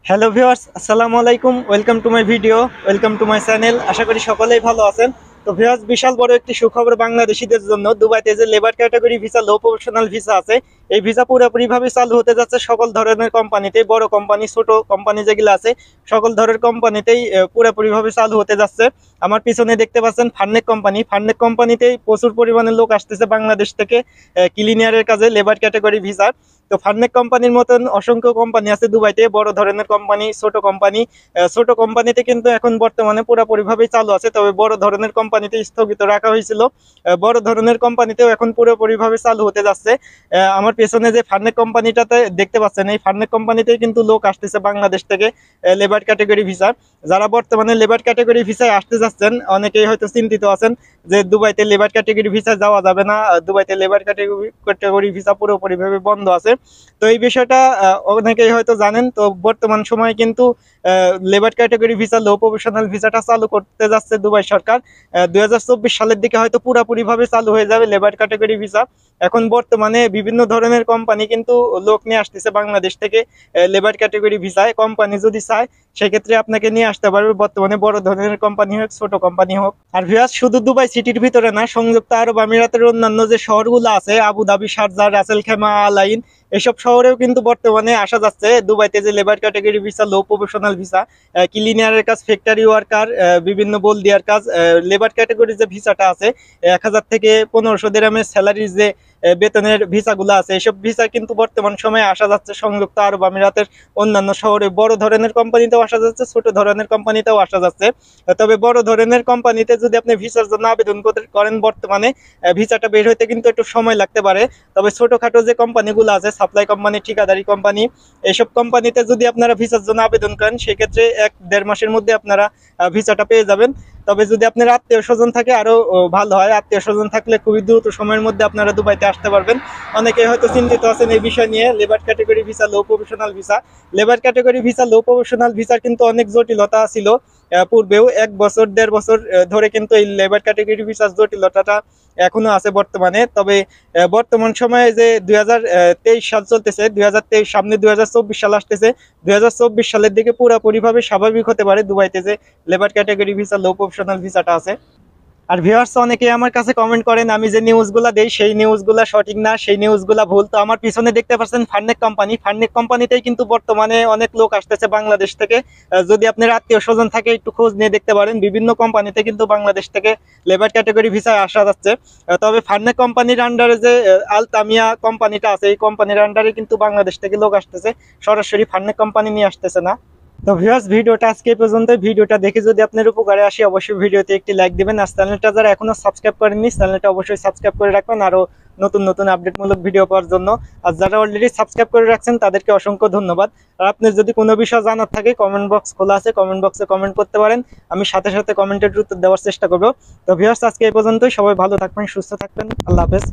Hello viewers, আসসালামু আলাইকুম। Welcome to my video, welcome to my channel. আশা করি সকলেই ভালো আছেন। তো ভিউয়ার্স, বিশাল বড় একটি সুখবর বাংলাদেশিদের জন্য। দুবাইতে যে labour category visa, low professional visa আছে, এই ভিসা পুরোপুরিভাবে চালু হতে যাচ্ছে সকল ধরনের কোম্পানিতে। বড় কোম্পানি, ছোট কোম্পানি যেগুলো আছে, সকল ধরনের কোম্পানিতেই পুরোপুরিভাবে চালু হতে যাচ্ছে। আমার পিছনে দেখতে পাচ্ছেন ফার্নেক কোম্পানি। ফার্নেক কোম্পানিতেই প্রচুর পরিমাণে লোক আসতেছে বাংলাদেশ থেকে ক্লিনিয়ারের কাজে, লেবার ক্যাটাগরি ভিসা। তো ফার্নেক কোম্পানির মতন অসংখ্য কোম্পানি আছে দুবাইতে, বড় ধরনের কোম্পানি, ছোট কোম্পানি। ছোট কোম্পানিতে কিন্তু এখন বর্তমানে পুরোপুরিভাবে চালু আছে, তবে বড় ধরনের কোম্পানিতে স্থগিত রাখা হয়েছিল। বড় ধরনের কোম্পানিতেও এখন পুরোপুরিভাবে চালু হতে যাচ্ছে। আমার পেছনে যে ফার্নেক কোম্পানিটাতে দেখতে পাচ্ছেন, এই ফার্নেক কোম্পানিতে কিন্তু লোক আসতেছে বাংলাদেশ থেকে লেবার ক্যাটাগরি ভিসা। যারা বর্তমানে লেবার ক্যাটাগরি ভিসায় আসতে যাচ্ছেন, অনেকেই হয়তো চিন্তিত আছেন যে দুবাইতে লেবার ক্যাটাগরি ভিসা যাওয়া যাবে না, দুবাইতে লেবার ক্যাটাগরি ভিসা পুরোপুরিভাবে বন্ধ আছে। তো এই বিষয়টা অনেকেই হয়তো জানেন। তো বর্তমান সময়ে কিন্তু labour category visa, low professional ভিসাটা চালু করতে যাচ্ছে দুবাই সরকার। 2024 সালের দিকে হয়তো পুরোপুরিভাবে চালু হয়ে যাবে লেবার ক্যাটাগরি ভিসা। এখন বর্তমানে বিভিন্ন ধরনের কোম্পানি কিন্তু লোক নিয়ে আসতেছে বাংলাদেশ থেকে লেবার ক্যাটাগরি ভিসায়। কোম্পানি যদি চায় সেক্ষেত্রে আপনাকে নিয়ে আসতে পারবে, বর্তমানে বড় ধরনের কোম্পানি হোক, ছোট কোম্পানি হোক। আর ভিউয়ার্স, শুধু দুবাই সিটির ভিতরে না, সংযুক্ত আরব আমিরাতের অন্যান্য যে শহরগুলো আছে, আবুধাবি, শারজাহ, রাসেল খেমা, আল আইন, এসব শহরেও কিন্তু বর্তমানে আসা যাচ্ছে দুবাইতে যে labour category visa, low professional visa, ক্লিনিয়ারের কাজ, ফ্যাক্টরি ওয়ার্কার, বিভিন্ন বলদিয়ার কাজ। লেবার ক্যাটাগরি যে ভিসাটা আছে, 1000 থেকে 1500 দিরহামের স্যালারির যে বেতনের ভিসাগুলো আছে, এসব ভিসা কিন্তু বর্তমান সময়ে আসা যাচ্ছে সংযুক্ত আরব আমিরাতের অন্যান্য শহরে। বড় ধরনের কোম্পানিতেও আসা যাচ্ছে, ছোট ধরনের কোম্পানিতেও আসা যাচ্ছে। তবে বড় ধরনের কোম্পানিতে যদি আপনি ভিসার জন্য আবেদন করেন, বর্তমানে ভিসাটা বের হইতে কিন্তু একটু সময় লাগতে পারে। তবে ছোটখাটো যে কোম্পানিগুলো আছে, সাপ্লাই কোম্পানি, ঠিকাদারি কোম্পানি, এসব কোম্পানিতে যদি আপনারা ভিসার জন্য আবেদন করেন, সেক্ষেত্রে 1-1.5 মাসের মধ্যে আপনারা ভিসাটা পেয়ে যাবেন। তবে যদি আপনার আত্মীয় স্বজন থাকে আরো ভালো হয়। আত্মীয় স্বজন থাকলে খুবই দ্রুত সময়ের মধ্যে আপনারা দুবাইতে আসতে পারবেন। অনেকে হয়তো চিন্তিত আছেন এই বিষয় নিয়ে। Labour category visa, low professional visa, labour category visa, low professional ভিসার কিন্তু অনেক জটিলতা ছিল পূর্বেও। 1 বছর 1.5 বছর ধরে কিন্তু এই লেবার ক্যাটাগরি ভিসার জটিলতাটা এখনো আছে বর্তমানে। তবে বর্তমান সময়ে যে 2023 সাল চলতেছে, 2023 সামনে 2024 সাল আসতেছে, 2024 সালের দিকে পুরোপুরিভাবে স্বাভাবিক হতে পারে দুবাইতে যে labour category visa, low professional ভিসাটা আছে। আর ভিউয়ার্স, অনেকে আমার কাছে কমেন্ট করেন আমি যে নিউজগুলা দেই সেই নিউজগুলা সঠিক না, সেই নিউজগুলা ভুল। তো আমার পিছনে দেখতে পাচ্ছেন ফার্নেক কোম্পানি। ফার্নেক কোম্পানিতেই কিন্তু বর্তমানে অনেক লোক আসতেছে বাংলাদেশ থেকে। যদি আপনার আত্মীয় স্বজন থাকে, একটু খোঁজ নিয়ে দেখতে পারেন। বিভিন্ন কোম্পানিতে কিন্তু বাংলাদেশ থেকে লেবার ক্যাটাগরি ভিসায় আসা যাচ্ছে। তবে ফার্নেক কোম্পানির আন্ডারে যে আল তামিয়া কোম্পানিটা আছে, এই কোম্পানির আন্ডারে কিন্তু বাংলাদেশ থেকে লোক আসতেছে, সরাসরি ফার্নেক কোম্পানি নিয়ে আসতেছে না। তো ভিউয়ার্স, ভিডিওটা আজকে এই পর্যন্ত। ভিডিওটা দেখে যদি আপনার উপকারে আসে, অবশ্যই ভিডিওতে একটি লাইক দিবেন। আর চ্যানেলটা যারা এখনো সাবস্ক্রাইব করেননি, চ্যানেলটা অবশ্যই সাবস্ক্রাইব করে রাখবেন আরো নতুন নতুন আপডেটমূলক ভিডিও পাওয়ার জন্য। আর যারা অলরেডি সাবস্ক্রাইব করে রাখছেন তাদেরকে অসংখ্য ধন্যবাদ। আর আপনার যদি কোনো বিষয় জানার থাকে, কমেন্ট বক্স খোলা আছে, কমেন্ট বক্সে কমেন্ট করতে পারেন। আমি সাথে সাথে কমেন্টের উত্তর দেওয়ার চেষ্টা করবো। তো ভিউয়ার্স, আজকে এই পর্যন্তই। সবাই ভালো থাকবেন, সুস্থ থাকবেন। আল্লাহ হাফেজ।